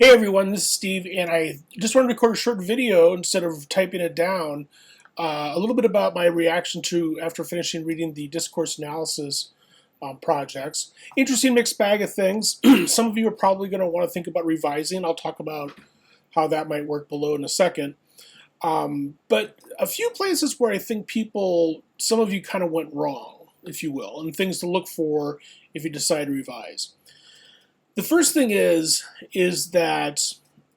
Hey everyone, this is Steve, and I just wanted to record a short video instead of typing it down. A little bit about my reaction to after finishing reading the discourse analysis projects. Interesting mixed bag of things. Some of you are probably going to want to think about revising. I'll talk about how that might work below in a second. But a few places where I think some of you kind of went wrong, if you will, and things to look for if you decide to revise. The first thing is that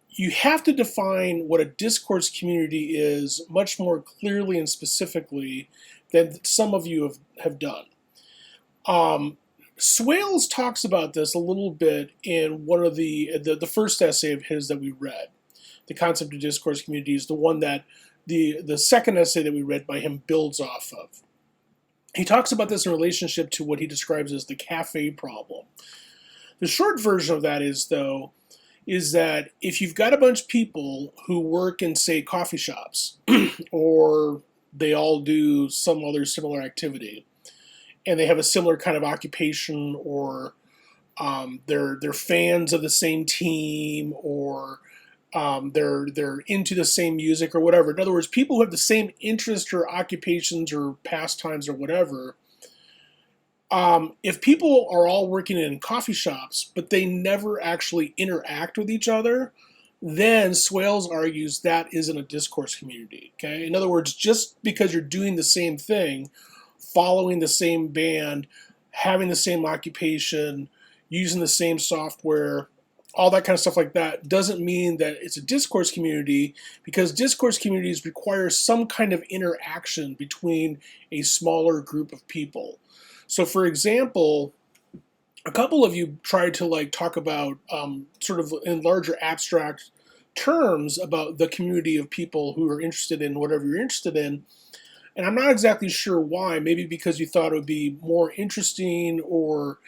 you have to define what a discourse community is much more clearly and specifically than some of you have done. Swales talks about this a little bit in one of the first essay of his that we read. The concept of discourse community is the one that the second essay that we read by him builds off of. He talks about this in relationship to what he describes as the cafe problem. The short version of that is that if you've got a bunch of people who work in, say, coffee shops, or they all do some other similar activity, and they have a similar kind of occupation, or they're fans of the same team, or they're into the same music or whatever. In other words, people who have the same interests or occupations or pastimes or whatever. If people are all working in coffee shops, but they never actually interact with each other, then Swales argues that isn't a discourse community. Okay, in other words, just because you're doing the same thing, following the same band, having the same occupation, using the same software, all that kind of stuff like that, doesn't mean that it's a discourse community, because discourse communities require some kind of interaction between a smaller group of people. So, for example, a couple of you tried to talk about sort of in larger abstract terms about the community of people who are interested in whatever you're interested in. And I'm not exactly sure why. Maybe because you thought it would be more interesting, or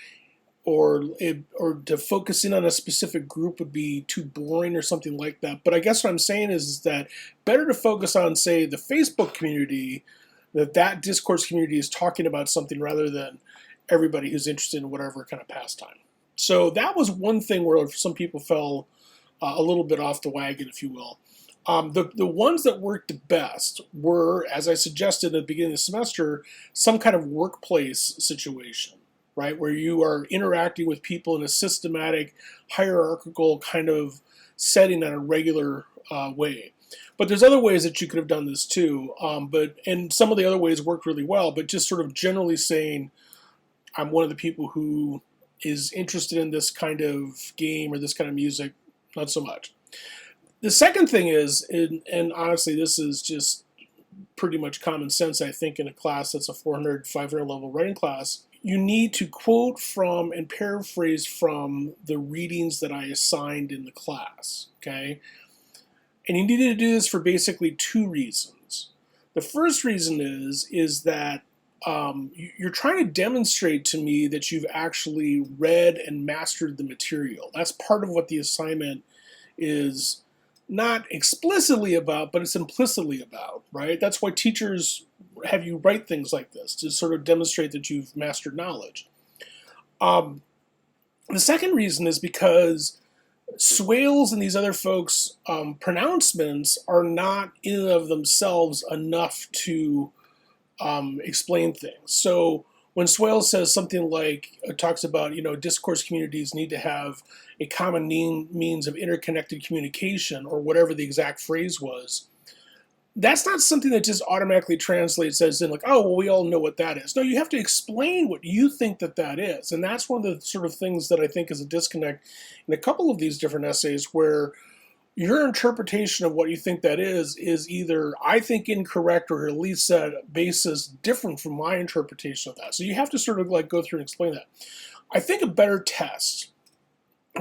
to focus in on a specific group would be too boring or something like that. But I guess what I'm saying is that better to focus on, say, the Facebook community, that discourse community is talking about something rather than everybody who's interested in whatever kind of pastime. So that was one thing where some people fell a little bit off the wagon, if you will. The ones that worked the best were, as I suggested at the beginning of the semester, some kind of workplace situation, right, where you are interacting with people in a systematic, hierarchical kind of setting on a regular way. But there's other ways that you could have done this too. And some of the other ways worked really well. But just sort of generally saying, I'm one of the people who is interested in this kind of game or this kind of music, not so much. The second thing is, and honestly, this is just pretty much common sense, I think, in a class that's a 400, 500 level writing class, you need to quote from and paraphrase from the readings that I assigned in the class, okay? And you needed to do this for basically two reasons. The first reason is that you're trying to demonstrate to me that you've actually read and mastered the material. That's part of what the assignment is not explicitly about, but it's implicitly about, right? That's why teachers have you write things like this, to sort of demonstrate that you've mastered knowledge. The second reason is because Swales and these other folks' pronouncements are not in and of themselves enough to explain things. So when Swales says something like, talks about, discourse communities need to have a common means of interconnected communication, or whatever the exact phrase was, that's not something that just automatically translates as in oh, well, we all know what that is. No, you have to explain what you think that is. And that's one of the sort of things that I think is a disconnect in a couple of these different essays, where your interpretation of what you think that is either, I think, incorrect, or at least at a basis different from my interpretation of that. So you have to sort of go through and explain that. I think a better test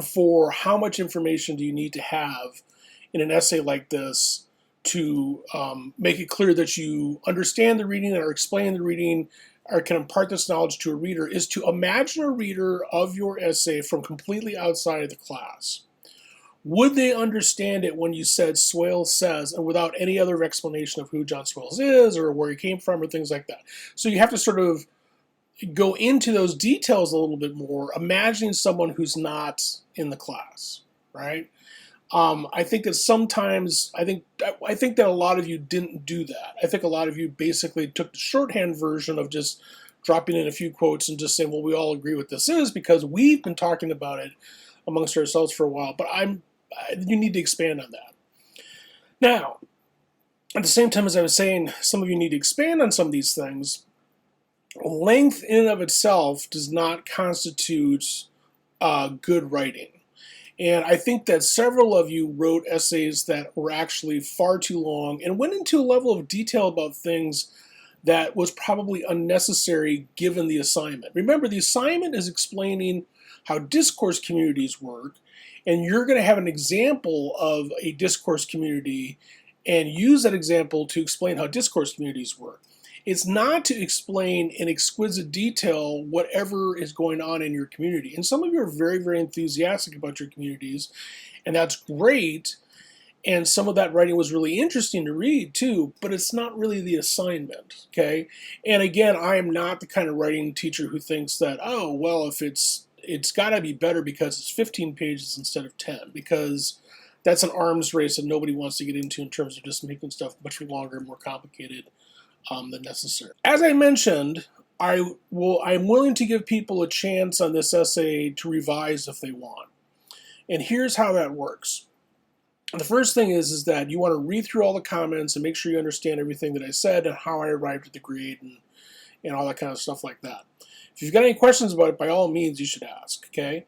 for how much information do you need to have in an essay like this to make it clear that you understand the reading or explain the reading or can impart this knowledge to a reader is to imagine a reader of your essay from completely outside of the class. Would they understand it when you said Swales says, and without any other explanation of who John Swales is or where he came from or things like that? So you have to sort of go into those details a little bit more, imagining someone who's not in the class, right? I think that sometimes I think that a lot of you didn't do that. I think a lot of you basically took the shorthand version of just dropping in a few quotes and just saying, "Well, we all agree what this is because we've been talking about it amongst ourselves for a while." But you need to expand on that. Now, at the same time as I was saying, some of you need to expand on some of these things. Length in and of itself does not constitute good writing. And I think that several of you wrote essays that were actually far too long and went into a level of detail about things that was probably unnecessary given the assignment. Remember, the assignment is explaining how discourse communities work, and you're going to have an example of a discourse community and use that example to explain how discourse communities work. It's not to explain in exquisite detail whatever is going on in your community. And some of you are very, very enthusiastic about your communities, and that's great. And some of that writing was really interesting to read too, but it's not really the assignment, okay? And again, I am not the kind of writing teacher who thinks that, oh, well, if it's got to be better because it's 15 pages instead of 10, because that's an arms race that nobody wants to get into in terms of just making stuff much longer and more complicated than necessary. As I mentioned, I'm willing to give people a chance on this essay to revise if they want. And here's how that works. The first thing is that you want to read through all the comments and make sure you understand everything that I said and how I arrived at the grade and all that kind of stuff like that. If you've got any questions about it, by all means, you should ask, okay?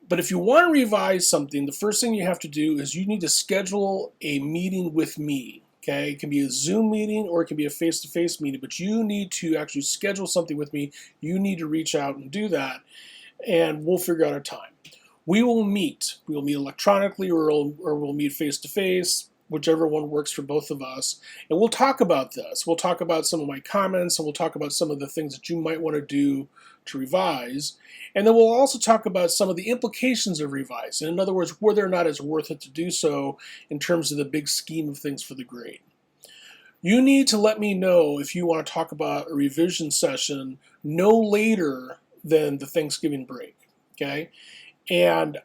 But if you want to revise something, the first thing you have to do is you need to schedule a meeting with me. Okay, it can be a Zoom meeting or it can be a face-to-face meeting, but you need to actually schedule something with me. You need to reach out and do that, and we'll figure out a time. We will meet. We will meet electronically or we'll meet face-to-face, whichever one works for both of us, and we'll talk about this. We'll talk about some of my comments, and we'll talk about some of the things that you might want to do to revise, and then we'll also talk about some of the implications of revising. In other words, whether or not it's worth it to do so in terms of the big scheme of things for the grade. You need to let me know if you want to talk about a revision session no later than the Thanksgiving break, okay? And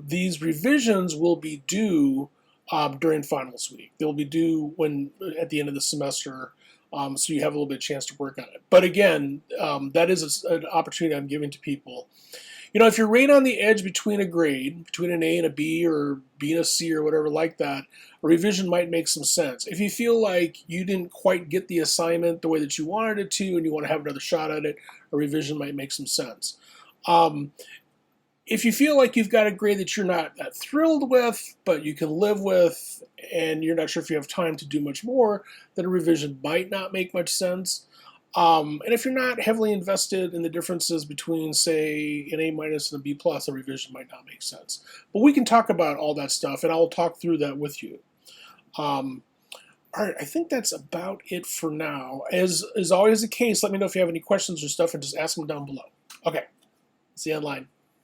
these revisions will be due during finals week. They'll be due at the end of the semester, so you have a little bit of chance to work on it. But again, that is an opportunity I'm giving to people. You know, if you're right on the edge between a grade, between an A and a B or B and a C or whatever like that, a revision might make some sense. If you feel like you didn't quite get the assignment the way that you wanted it to and you want to have another shot at it, a revision might make some sense. If you feel like you've got a grade that you're not that thrilled with, but you can live with, and you're not sure if you have time to do much more, then a revision might not make much sense. And if you're not heavily invested in the differences between, say, an A- and a B+, a revision might not make sense. But we can talk about all that stuff, and I'll talk through that with you. All right, I think that's about it for now. As is always the case, let me know if you have any questions or stuff, and just ask them down below. Okay, see you online.